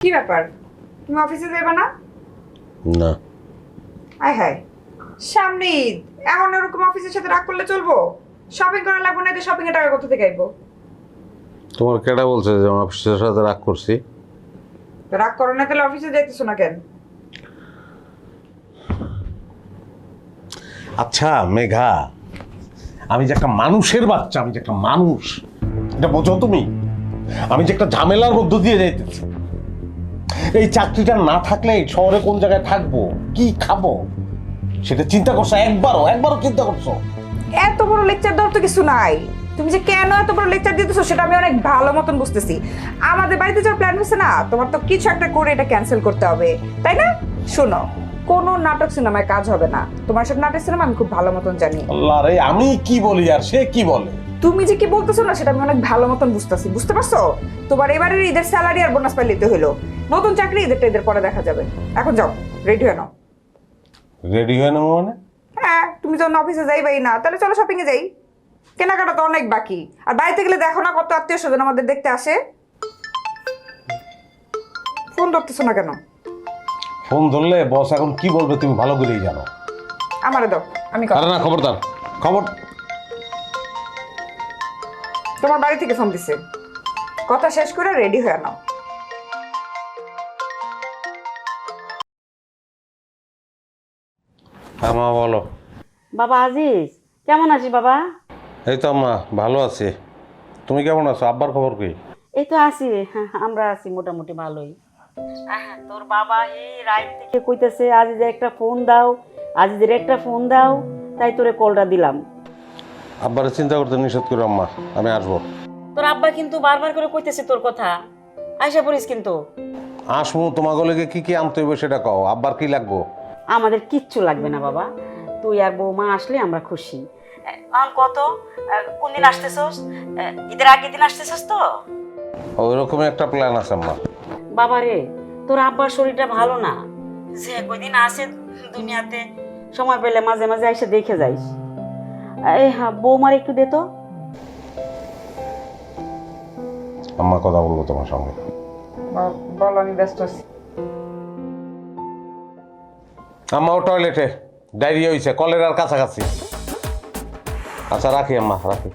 কি ব্যাপার, তুমি অফিসে যাবে না? না। আয় হায়, সামনে ঈদ, এখন এরকম অফিসের সাথে রাগ করলে চলবো? শপিং করা লাগবে না, শপিং এর টাকা কোথা থেকে আইবো? তোমার কেডা বলছে যে আমি অফিসের সাথে রাগ করছি? রাগ করো না তাহলে অফিসে যাইতেছো না কেন? আচ্ছা মেঘা, আমি যে একটা মানুষের বাচ্চা, আমি যে একটা মানুষ, এটা বোঝো তুমি? আমি যে একটা ঝামেলার মধ্য দিয়ে যাইতেছি। এই চাকরিটা না থাকলে শহরে কোন জায়গায় থাকবো, কি খাবো, সেটা চিন্তা করছো? একবারও চিন্তা করছো? এত বড় লেকচার দেওয়ার তো কিছু নাই। তুমি যে কেন এত বড় লেকচার দিতেছো সেটা আমি অনেক ভালো মতন বুঝতেছি। আমাদের বাড়িতে যাওয়ার প্ল্যান হচ্ছে না, তোমার তো কিছু একটা করে এটা ক্যান্সেল করতে হবে, তাই না? শোনো, কোনো নাটক সিনেমায় কাজ হবে না। তোমার সব নাটক সিনেমা আমি খুব ভালো মতন জানি। আল্লাহ রে, আমি কি বলি আর সে কি বলে? তুমি যে কি বলতেছো না সেটা আমি অনেক ভালো মতন বুঝতেছি, বুঝতে পারছো? তোমার এবারের ঈদের স্যালারি আর বোনাস পাইলে তো হলো। নতুন চাকরি ঈদের পরে দেখা যাবে। এখন যাও, রেডি হয়ে নাও। রেডি হয়ে নেবো মানে? হ্যাঁ, তুমি যখন অফিসে যাইবাই না, তাহলে চলো শপিং এ যাই। কেনাকাটা তো অনেক বাকি। আর বাড়িতে গেলে দেখো না কত আত্মীয় স্বজন আমাদের দেখতে আসে। ফোন ধরতেছো না কেন? ফোন ধরলে বস এখন কি বলবে তুমি ভালো করেই জানো। আমারে দাও, আমি আরে না, খবরদার, খবর। তোমার বাড়ি থেকে ফোন দিছে, কথা শেষ করে রেডি হয়ে নাও। হ্যাঁ মা, বলো। বাবা আজিজ, কেমন আছিস বাবা? এই তো মা, ভালো আছি। তুমি কেমন আছো? আব্বার খবর কি? এই তো আছি, হ্যাঁ, আমরা আছি মোটামুটি ভালোই। হ্যাঁ, তোর বাবা এই রাত থেকে কইতেছে আজিজের একটা ফোন দাও, আজিজের একটা ফোন দাও, তাই তোরে কলটা দিলাম। আব্বারে চিন্তা করতে নিষেধ করো আম্মা, আমি আসবো। তোর আব্বা কিন্তু বারবার করে কইতেছে তোর কথা, আইসা পড়িস কিন্তু। আসবো, তোমাকে লেগে কি কি আনতে হইবে সেটা কও। আব্বার কি লাগবো? আমাদের কিচ্ছু লাগবে না বাবা, তুই আর বৌমা আসলে আমরা খুশি। কত কোন দিন আসতেছস? ঈদের আগের দিন আসতেছস তো? ওইরকমই একটা প্ল্যান আছে আম্মা। বাবা রে, তোর আব্বার শরীরটা ভালো না, যে কয়দিন আসে দুনিয়াতে, সময় পেলে মাঝে মাঝে এসে দেখে যাইস। এই হ্যাঁ, বৌমার একটু দে তো। আম্মা কথা বলবো তোমার সঙ্গে। বলো, আমি ব্যস্ত আছি। আম্মা ও টয়লেটে, ডায়রিয়া হয়েছে, কলেরার কাছাকাছি। আচ্ছা রাখি আম্মা, রাখি।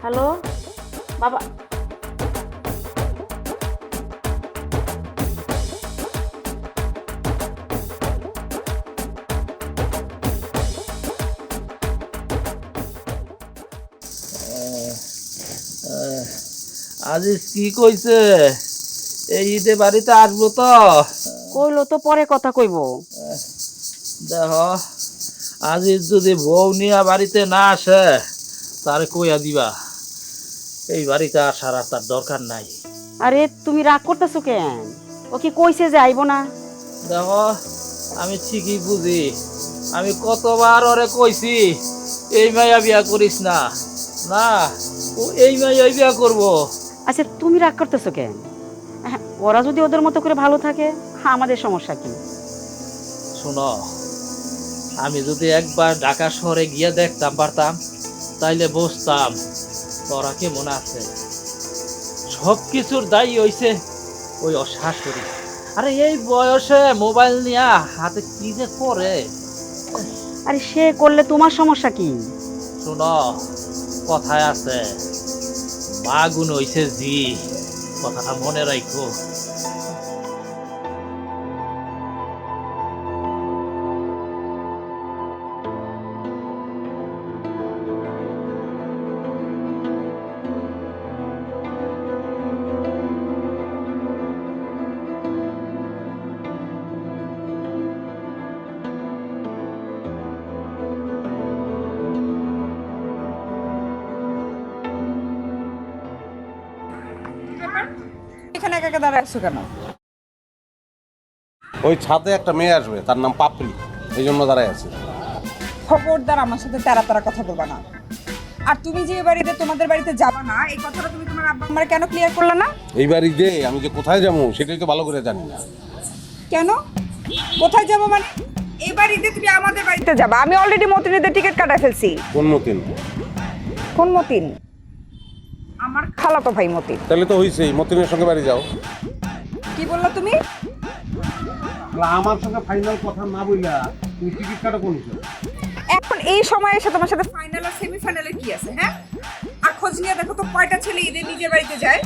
হ্যালো বাবা। আজিজ কি কইছে? এই ঈদে বাড়িতে আসবো তো? কইলো তো পরে কথা কইবো। দেখ, আজিজ যদি বউ নিয়া বাড়িতে না আসে তারে কইয়া দিবা এই বাড়িতে আসার আর তার দরকার নাই। আরে তুমি রাগ করতেছো কেন? ও কি কইছে যে আইবো না? দেখো, আমি ঠিকই বুঝি, আমি কতবার ওরে কইছি এই মাইয়া বিয়া করিস না, না ও এই মাইয়া বিয়া করবো। আচ্ছা তুমি রাগ করতেছো কেন? হ্যাঁ, ওরা যদি ওদের মতো করে ভালো থাকে, হ্যাঁ, আমাদের সমস্যা কি? শোনো, আমি যদি একবার ঢাকা শহরে গিয়ে দেখতাম পারতাম, তাইলে বুঝতাম ওরা কেমন আছে। সব কিছুর দায়ী হইছে ওই অশাশুড়ি। আরে এই বয়সে মোবাইল নিয়া হাতে কি যে করে। আরে সে করলে তোমার সমস্যা কি? শোনো, কথায় আছে মা গুণ হইছে জি, কথাটা মনে রাখো। এখানে একা একা দাঁড়ায় আছো কেন? ওই ছাদে একটা মেয়ে আসবে, তার নাম পাপড়ি, এই জন্য দাঁড়াই আছি। খবরদার আমার সাথে তারা তারা কথা বলবা না। আর তুমি যে বাড়িতে তোমাদের বাড়িতে যাবা না, এই কথাটা তুমি তোমার আব্বা আম্মার কেন ক্লিয়ার করলা না? এইবার ঈদে আমি যে কোথায় যাবো সেটাই তো ভালো করে জানি না। কেন? কোথায় যাবো মানে? এই বাড়িতে তুমি আমাদের বাড়িতে যাবা। আমি অলরেডি মতিনের টিকিট কাটায় ফেলছি। কোন মতিন? কোন মতিন? আমার খালাতো ভাই মতিন। তাহলে তো হয়েছেই, মতিনের সঙ্গে বাড়ি যাও। কি বললা তুমি? আমার সঙ্গে ফাইনাল কথা না বইলা তুমি টিকিট কাটো কোন হিসাবে? এখন এই সময় এসে তোমার সাথে ফাইনাল আর সেমিফাইনালে কি আছে? হ্যাঁ, আর খোঁজ নিয়ে দেখো তো কয়টা ছেলে ঈদের নিজের বাড়িতে যায়।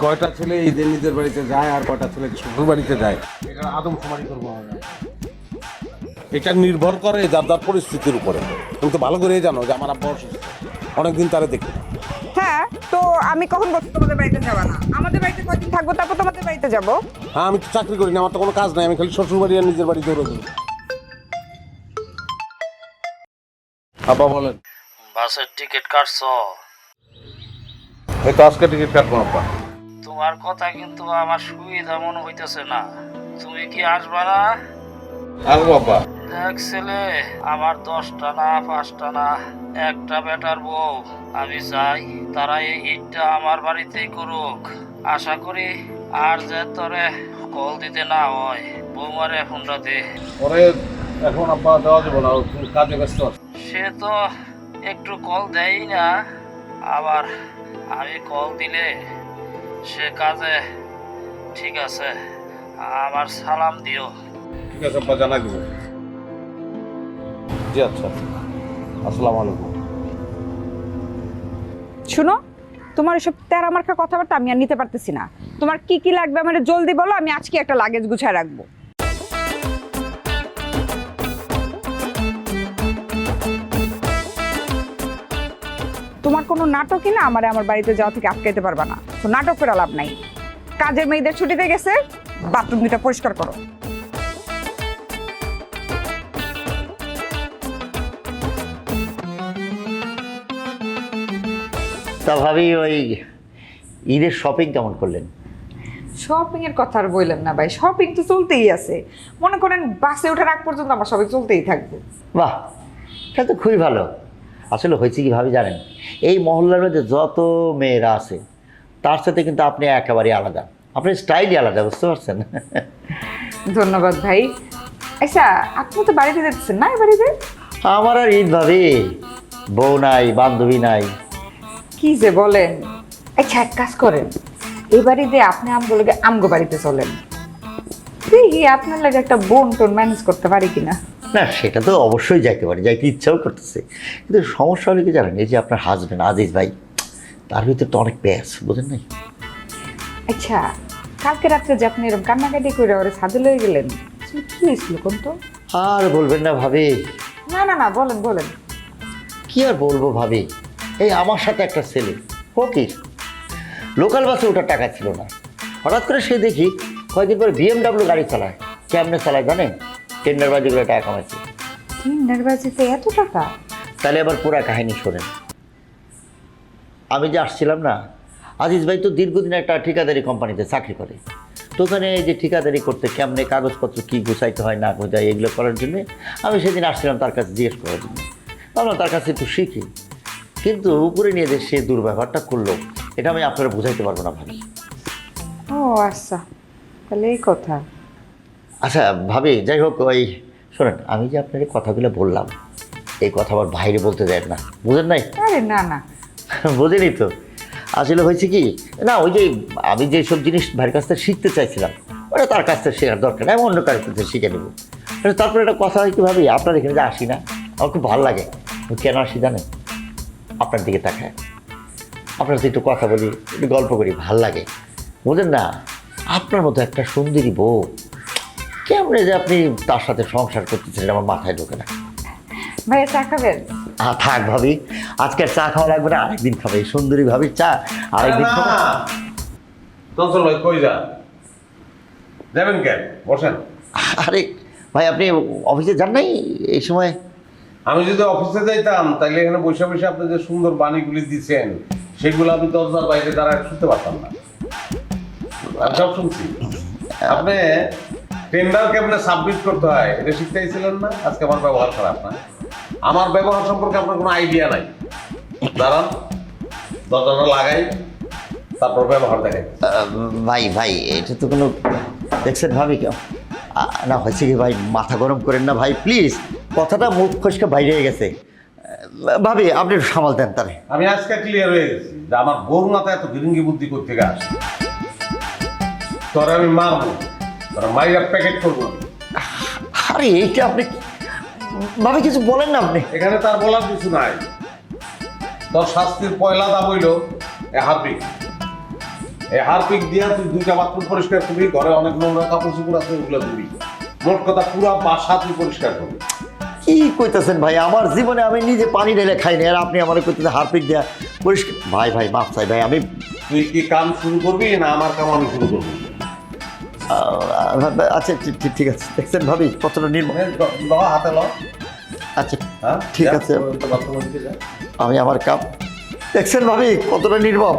কয়টা ছেলে ঈদের নিজের বাড়িতে যায় আর কয়টা ছেলে শ্বশুর বাড়িতে যায়, এটা আদমশুমারি করবো আমরা। এটা নির্ভর করে যার যার পরিস্থিতির উপরে। তুমি তো ভালো করেই জানো যে আমার আব্বা অসুস্থ, অনেকদিন তারে দেখি। হ্যাঁ, তো আমি কখন বলছি তোমাদের বাড়িতে যাবা না? আমাদের বাড়িতে কয়দিন থাকবো, তারপর তোমাদের বাড়িতে যাবো। হ্যাঁ, আমি তো চাকরি করি না, আমার তো কোনো কাজ নাই, আমি খালি শ্বশুর বাড়ি আর নিজের বাড়ি দৌড়ে দিই। আব্বা বলেন। বাসের টিকিট কাটছো? এই তো আজকে টিকিট কাটবো আব্বা। তোমার কথা কিন্তু আমার সুবিধা মনে হইতেছে না। তুমি কি আসবা না? আসবো আব্বা। দেখ ছেলে, আমার 10টা না 5টা না একটা বেটার বউ, আমি চাই তারা এই ঈদটা আমার বাড়িতেই করুক। আশা করি আর যে তোরে কল দিতে না হয়, বৌমারে ফোনটা দে। পরে এখন আব্বা দেওয়া যাবে না, কাজে ব্যস্ত আছে। সে তো একটু কল দেয়ই না, আবার আমি কল দিলে সে কাজে। ঠিক আছে, আমার সালাম দিও। ঠিক আছে আব্বা, জানাই দিব। জি আচ্ছা, আসসালামু আলাইকুম। শুনো, তোমার এসব তেরা মার্কা কথাবার্তা আমি আর নিতে পারতেছি না। তোমার কি কি লাগবে আমার জলদি বলো, আমি আজকে একটা লাগেজ গুছায় রাখবো। তোমার কোনো নাটকই না আমার বাড়িতে যাওয়া থেকে আটকাইতে পারবা না। তো নাটক করে লাভ নাই। কাজের মেয়েদের ছুটিতে গেছে, বাথরুম দুটা পরিষ্কার করো। তা ভাবি, ওই ঈদের শপিং কেমন করলেন? শপিং এর কথা আর বললেন না ভাই, শপিং তো চলতেই আছে। মনে করেন বাসে ওঠার আগ পর্যন্ত আমার শপিং চলতেই থাকবে। বাহ, এটা তো খুবই ভালো। আসলে হয়েছে কি ভাবি জানেন, এই মহল্লার মধ্যে যত মেয়েরা আছে তার সাথে কিন্তু আপনি একেবারে আলাদা, আপনার স্টাইলই আলাদা, বুঝতে পারছেন? ধন্যবাদ ভাই। আচ্ছা, আপনি তো বাড়িতে যাচ্ছেন না? এই বাড়িতে আমার আর ঈদ ভাবি, বউ নাই, বান্ধবী নাই। কি যে বলেন। আচ্ছা, এক কাজ করেন, এই বাড়িতে আপনি আমগো বাড়িতে চলেন, দেখি আপনার লাগে একটা বোন টোন ম্যানেজ করতে পারি কিনা। না, সেটা তো অবশ্যই যাইতে পারি, যাইতে ইচ্ছাও করতেছে, কিন্তু সমস্যা হলে কি জানেন, এই যে আপনার হাজব্যান্ড আজিজ ভাই, তার ভিতরে তো অনেক প্যাস, বোঝেন নাই? আচ্ছা, কালকে রাত্রে যে আপনি এরকম কান্নাকাটি করে ওরে ছাদে লয়ে গেলেন, আসলে কি হয়েছিল কোন তো? আর বলবেন না ভাবি। না না না, বলেন বলেন। কি আর বলবো ভাবি, এই আমার সাথে একটা ছেলে ফকির, লোকাল বাসে ওঠার টাকা ছিল না, হঠাৎ করে সে দেখি কয়েকদিন পরে BMW গাড়ি চালায়। কেমনে চালায় জানেন? টেন্ডারবাজি করে টাকা কামাইছে। টেন্ডার বাজিতে এত টাকা? তাহলে এবার পুরা কাহিনী শোনেন। আমি যে আসছিলাম না, আজিজ ভাই তো দীর্ঘদিন একটা ঠিকাদারি কোম্পানিতে চাকরি করে। তো ওখানে এই যে ঠিকাদারি করতে কেমনে কাগজপত্র কী গুছাইতে হয় না গোছাই এগুলো করার জন্য আমি সেদিন আসছিলাম তার কাছে জিজ্ঞেস করার জন্য। ভাবলাম তার কাছে একটু শিখি, কিন্তু উপরে নিয়ে যে সে দুর্ব্যবহারটা করলো, এটা আমি আপনারা বুঝাইতে পারবো না ভাবি। ও আচ্ছা, তাহলে এই কথা। আচ্ছা ভাবি, যাই হোক, ওই শোনেন, আমি যে আপনার এই কথাগুলো বললাম, এই কথা আবার বাইরে বলতে দেন না, বুঝেন নাই? আরে না না, বোঝেনি তো। আসলে হয়েছে কি, না ওই যে আমি যেসব জিনিস ভাইয়ের কাছ থেকে শিখতে চাইছিলাম, ওটা তার কাছ থেকে শেখার দরকার নেই, আমি অন্য কারোর কাছে শিখে নেব। তারপরে একটা কথা হয় কি ভাবি, আপনার এখানে যে আসি না, আমার খুব ভালো লাগে। কেন আসি জানেন? আপনার দিকে তাকায়, আপনার সাথে একটু কথা বলি, একটু গল্প করি, ভাল লাগে, বুঝলেন না? আপনার মতো একটা সুন্দরী বউ, কেমনে যে আপনি তার সাথে সংসার করতেছেন আমার মাথায় ঢোকে না। ভাইয়া চা খাবেন? থাক ভাবি, আজকে আর চা খাওয়া লাগবে না, আরেকদিন খাবে। এই সুন্দরী ভাবির চা আরেকদিন খাবো। চঞ্চল ভাই কই যাবেন কেন? বসেন। আরে ভাই, আপনি অফিসে যান নাই এই সময়? আমি যদি অফিসে যাইতাম তাহলে এখানে বসে বসে আপনি যে সুন্দর বাণীগুলি দিচ্ছেন সেগুলো আমি দরজার বাইরে দাঁড়ায় শুনতে পারতাম না। আমি সব শুনছি। আপনি টেন্ডার কেমনে সাবমিট করতে হয় এটা শিখতেছিলেন না? আজকে আমার ব্যবহার খারাপ না? আমার ব্যবহার সম্পর্কে আপনার কোনো আইডিয়া নাই। দাঁড়ান, দরজাটা লাগাই, তারপর ব্যবহার দেখাই। ভাই ভাই, এটা তো কোনো দেখছেন ভাবি কেউ না, হয়েছে কি ভাই, মাথা গরম করেন না ভাই প্লিজ, কথাটা মুখ ফসকে বাইরে হয়ে গেছে। ভাবি আপনি একটু সামাল দেন তারে। আমি আজকে ক্লিয়ার হয়ে গেছি যে আমার বউর মাথায় এত গিরিঙ্গি বুদ্ধি করতে আসে। তোরা আমি মারবো, তোরা মাইরা প্যাকেট করবো। আরে এইটা আপনি ভাবে কিছু বলেন না আপনি। এখানে তার বলার কিছু নাই। তোর শাস্তির পয়লা দাম হইল হারপিক। এই হারপিক দিয়া তুই 2টা বাথরুম পরিষ্কার করবি, ঘরে অনেক নোংরা কাপড় চোপড় আছে ওগুলো দিবি। মোট কথা পুরা বাসা তুই পরিষ্কার করবি। কি কইতেছেন ভাই? আমার জীবনে আমি নিজে পানি ঢেলে খাইনি, আর আপনি আমার কইতেছেন হারপিক দেয়া পরিষ্কার। ভাই ভাই মাফ চাই ভাই, আমি তুই কি কাম শুরু করবি না আমার কাম আমি শুরু করবো? আচ্ছা ঠিক আছে। দেখছেন ভাবি কতটা নির্মম। হাতে ল। আচ্ছা হ্যাঁ ঠিক আছে, বাথরুমের দিকে যা। আমি আমার কাপ। দেখছেন ভাবি কতটা নির্মম।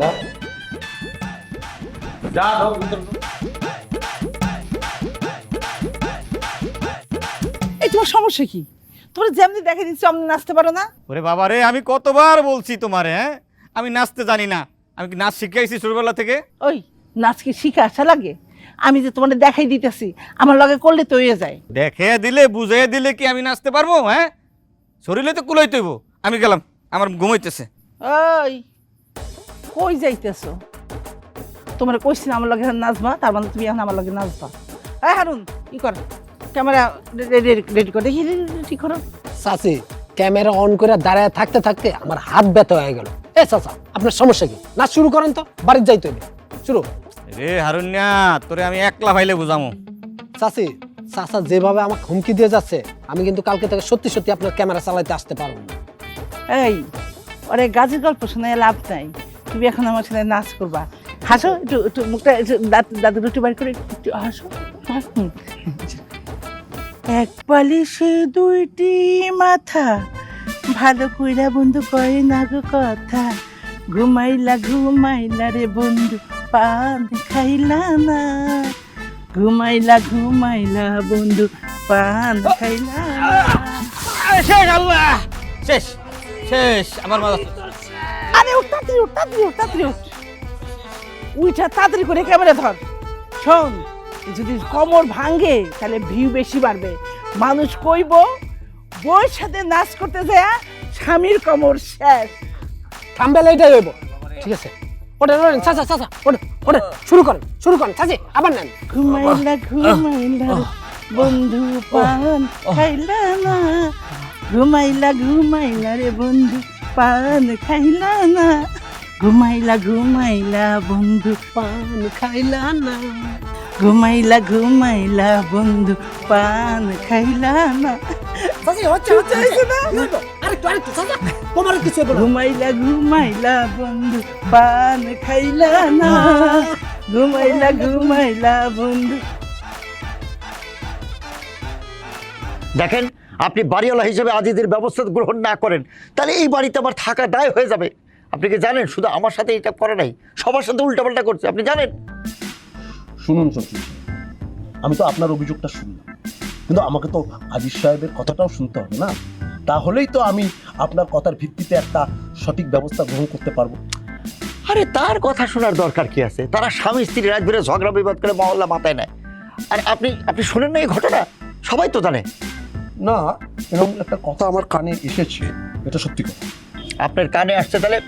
যা ঢোক ভিতরে ঢোক। এই তোমার সমস্যা কি? তোমরা যেমনি দেখে দিচ্ছ অমনি নাচতে পারো না? ওরে বাবা রে, আমি কতবার বলছি তোমারে, হ্যাঁ আমি নাচতে জানি না। আমি কি নাচ শিখাইছি ছোটবেলা থেকে? ওই নাচ কি শিখে আসা লাগে? আমি যে তোমাদের দেখাই দিতেছি, আমার লগে করলে তো হয়ে যায়। দেখে দিলে বুঝিয়ে দিলে কি আমি নাচতে পারবো? হ্যাঁ শরীরে তো কুলাই তৈব। আমি গেলাম, আমার ঘুমাইতেছে। ওই কই যাইতেছো? তোমার কইছি না আমার লগে নাচবা, তার মানে তুমি এখন আমার লগে নাচবা। এই হারুন কি কর, ক্যামেরা রেডি কর, দেখি রেডি করো। চাচি ক্যামেরা অন করে দাঁড়ায় থাকতে থাকতে আমার হাত ব্যথা হয়ে গেল। এ চাচা আপনার সমস্যা কি? নাচ শুরু করেন তো, বাড়ির যাইতে হবে। শুরু। রে হারুন্যা, তোরে আমি একলা ভাইলে বুঝামো। চাচি চাচা যেভাবে আমাকে হুমকি দিয়ে যাচ্ছে, আমি কিন্তু কালকে থেকে সত্যি সত্যি আপনার ক্যামেরা চালাইতে আসতে পারবো না। এই ওরে গাছের গল্প শোনায় লাভ নাই, তুমি এখন আমার সাথে নাচ করবা। হাসো একটু, একটু মুখটা একটু দাঁত একটু বার করে একটু হাসো। এক পালিশে 2টি মাথা, ভালো কইরা বন্ধু কয় না গো কথা। ঘুমাইলা ঘুমাইলা রে বন্ধু, পান খাইলা না। ঘুমাইলা ঘুমাইলা বন্ধু, পান খাইলা না। শেষ আল্লাহ, শেষ শেষ আমার মাথা। আরে উঠ তাড়াতাড়ি, উঠ তাড়াতাড়ি, উঠ তাড়াতাড়ি, উঠ। উঠা তাড়াতাড়ি করে ক্যামেরা ধর। শোন, যদি কোমর ভাঙে তাহলে ভিউ বেশি বাড়বে। মানুষ কইব বউয়ের সাথে নাচ করতে যায় স্বামীর কোমর শেষ। থাম্বেল এইটাই হইব। ঠিক আছে, ওটা ওঠেন চাচা, চাচা ওঠেন, ওঠেন, শুরু করেন, শুরু করেন চাচি, আবার নেন। ঘুমাইলা ঘুমাইলা বন্ধু, পান খাইলা না। ঘুমাইলা ঘুমাইলা রে বন্ধু, পান খাইলা না। ঘুমাইলা ঘুমাইলা বন্ধু, পান খাইলা না। ঘুমাইলা ঘুমাইলা বন্ধু, পান খাইলা না। চাচি হচ্ছে না, আরেকটু আরেকটু চাচা, তোমার কিছু হইব না। ঘুমাইলা ঘুমাইলা বন্ধু, পান খাইলা না। ঘুমাইলা ঘুমাইলা বন্ধু। দেখেন, আপনি বাড়িওয়ালা হিসেবে আজিদের ব্যবস্থা গ্রহণ না করেন, তাহলে এই বাড়িতে আমার থাকা দায় হয়ে যাবে। আপনি কি জানেন শুধু আমার সাথে এটা করে নাই, সবার সাথে উল্টাপাল্টা করছে, আপনি জানেন? শুনুন সত্যি, আমি তো আপনার অভিযোগটা শুনলাম, কিন্তু আমাকে তো আজিজ সাহেবের কথাটাও শুনতে হবে না? তাহলেই তো আমি আপনার কথার ভিত্তিতে একটা সঠিক ব্যবস্থা গ্রহণ করতে পারবো। আরে তার কথা শোনার দরকার কি আছে? তারা স্বামী স্ত্রী রাত ধরে ঝগড়া বিবাদ করে মহল্লা মাথায় নেয়। আর আপনি শোনেন না এই ঘটনা? সবাই তো জানে। না, এরকম একটা কথা আমার কানে এসেছে, এটা সত্যি কথা। আপনার কানে আসছে, তাহলে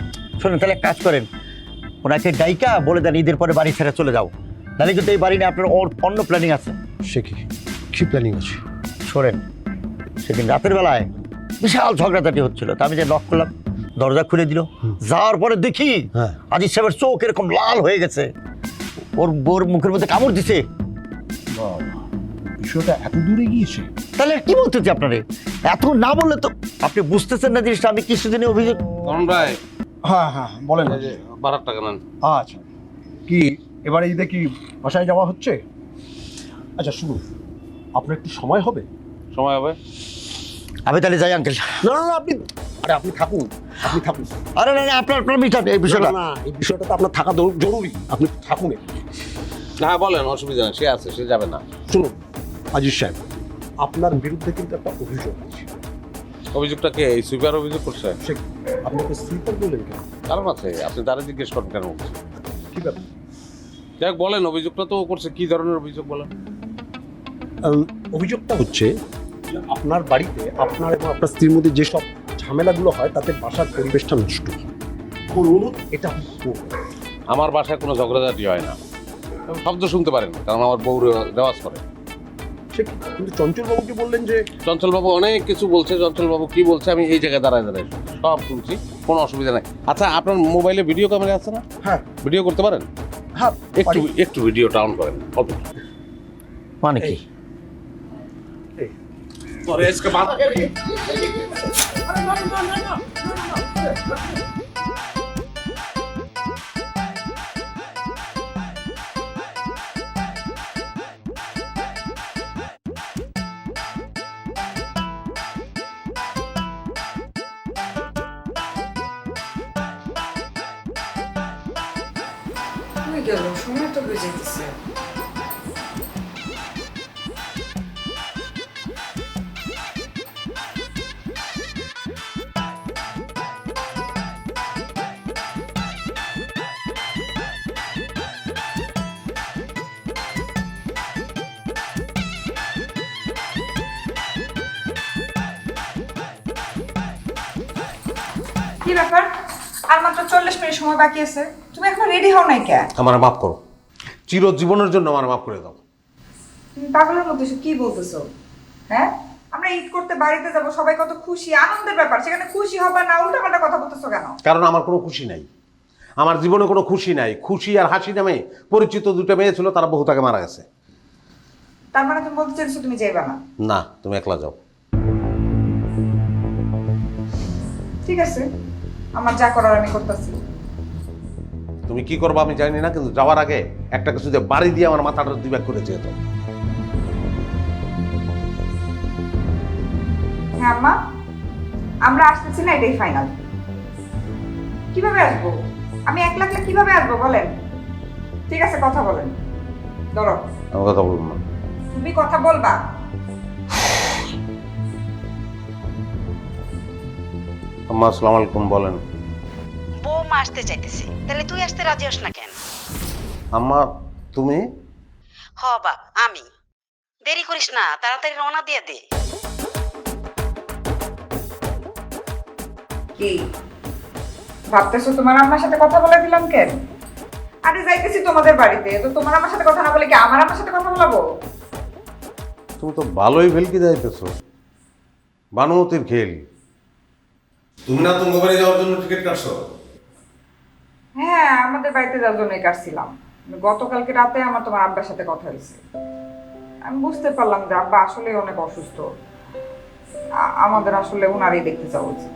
শোনেন, তাহলে এক কাজ করেন, ওনাকে ডাইকা বলে দেন ঈদের পরে বাড়ি ছেড়ে চলে যাও, নাহলে কিন্তু এই বাড়ি নিয়ে আপনার অন্য প্ল্যানিং আছে। সে কি প্ল্যানিং আছে? শোনেন, সেদিন রাতের বেলায় বিশাল ঝগড়াঝাটি হচ্ছিল, তা আমি যে নক করলাম, দরজা খুলে দিল। যাওয়ার পরে দেখি আজিজ সাহেবের চোখ এরকম লাল হয়ে গেছে, ওর বোর মুখের মধ্যে কামড় দিছে। বিষয়টা এত দূরে গিয়েছে? তাহলে কি বলতেছি আপনারে? এত না বললে তো আপনি বুঝতেছেন না জিনিসটা। আমি কিছুদিনে অভিযোগ। করণ ভাই, হ্যাঁ হ্যাঁ বলেন। এই যে 12 টাকা নেন। আচ্ছা, কি এবারে ঈদে কি বাসায় যাওয়া হচ্ছে? আচ্ছা শুনুন, আপনার একটু সময় হবে? সময় হবে? আমি তাহলে যাই আঙ্কেল। না না, আপনি থাকুন, আপনি থাকুন। আরে না না, আপনার মিটার এই বিষয়টা না, এই বিষয়টা তো আপনার থাকা জরুরি, আপনি থাকুন। না বলেন, অসুবিধা নেই, সে আছে, সে যাবে না। শুনুন আজিজ সাহেব, আপনার বিরুদ্ধে কিন্তু একটা অভিযোগ আছে। অভিযোগটা কে? এই সুইপার অভিযোগ করছে? সে আপনাকে স্লিপার বললেন কেন? কারণ আছে, আপনি তারা জিজ্ঞেস করেন কেন? কি ব্যাপার? দেখ বলেন, অভিযোগটা তো ও করছে, কি ধরনের অভিযোগ বলেন? অভিযোগটা হচ্ছে যে আপনার বাড়িতে আপনার এবং আপনার স্ত্রীর মধ্যে যেসব ঝামেলাগুলো হয় তাতে বাসার পরিবেশটা নষ্ট হয়। ওর অনুরোধ এটা আমি করবো। আমার বাসায় কোনো ঝগড়াঝাটি হয় না। শব্দ শুনতে পারেন, কারণ আমার বউ রেওয়াজ করে। সে কি? কিন্তু চঞ্চল বাবুকে বললেন যে চঞ্চলবাবু অনেক কিছু বলছে, চঞ্চলবাবু কি বলছে আমি এই জায়গায় দাঁড়ায় দাঁড়ায় সব শুনছি, কোনো অসুবিধা নাই। আচ্ছা, আপনার মোবাইলে ভিডিও ক্যামেরা আছে না? হ্যাঁ ভিডিও করতে পারেন? হ্যাঁ একটু একটু ভিডিওটা অন করেন। অল্প মানে কি? সময় তো হয়ে যেতেছে। কি ব্যাপার, আর মাত্র 40 মিনিট সময় বাকি আছে, তুমি এখন রেডি হও নাই কেন? আমার মাফ করো, চিরজীবনের জন্য আমার মাফ করে দাও। তুমি পাগলের মতো এসে কি বলতেছো? হ্যাঁ, আমরা ঈদ করতে বাড়িতে যাব, সবাই কত খুশি, আনন্দের ব্যাপার, সেখানে খুশি হবা না উল্টাপাল্টা কথা বলতেছো কেন? কারণ আমার কোনো খুশি নাই, আমার জীবনে কোনো খুশি নাই। খুশি আর হাসি নামে পরিচিত দুটো মেয়ে ছিল, তারা বহু তাকে মারা গেছে। তার মানে তুমি বলতে চাইছো তুমি যাইবা না? না, তুমি একলা যাও। ঠিক আছে, আমার যা করার আমি করতেছি। তুমি কি করবো আমি জানি না, কিন্তু যাওয়ার আগে একটা কিছু দিয়ে বাড়ি দিয়ে আমার মাথাটা দুই করে যেত। হ্যাঁ আম্মা, আমরা আসতেছি না, এটাই ফাইনাল। কিভাবে আসবো? আমি একলা একলা কিভাবে আসবো বলেন? ঠিক আছে, কথা বলেন। ধরো, আমার কথা বলবো না। তুমি কথা বলবা। আম্মা আসসালামু আলাইকুম। বলেন। বৌমা আসতে চাইতেছে, তাহলে তুই আসতে রাজি হস না কেন? আম্মা তুমি? হ বাপ, আমি। দেরি করিস না, তাড়াতাড়ি রওনা দিয়ে দে। কি ভাবতেছো তোমার আম্মার সাথে কথা বলে দিলাম কেন? আরে যাইতেছি তোমাদের বাড়িতে, তো তোমার আমার সাথে কথা না বলে কি আমার আম্মার সাথে কথা বলাবো? তুমি তো ভালোই ভেলকি যাইতেছো, বানুমতির খেল। তুমি না তোমার বাড়ি যাওয়ার জন্য টিকিট কাটছো? হ্যাঁ, আমাদের বাড়িতে যাওয়ার জন্যই কাটছিলাম। গতকালকে রাতে আমার তোমার আব্বার সাথে কথা হয়েছে, আমি বুঝতে পারলাম যে আব্বা আসলে অনেক অসুস্থ, আমাদের আসলে ওনারই দেখতে যাওয়া উচিত।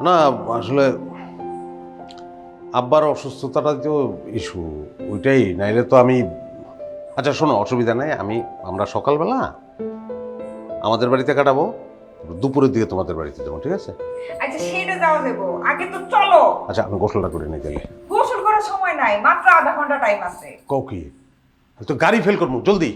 না আসলে আব্বার অসুস্থতাটা তো ইস্যু, ওইটাই। নাইলে তো আমি, আচ্ছা শোনো, অসুবিধা নাই, আমরা সকালবেলা আমাদের বাড়িতে কাটাবো, দুপুরের দিকে তোমাদের বাড়িতে যাবো, ঠিক আছে? আচ্ছা সেটা যাওয়া যাবো, আগে তো চলো। আচ্ছা আমি গোসলটা করে নিই তাহলে। গোসল করার সময় নাই, মাত্র আধা ঘন্টা টাইম আছে। কও কি, তো গাড়ি ফেল করবো, জলদি।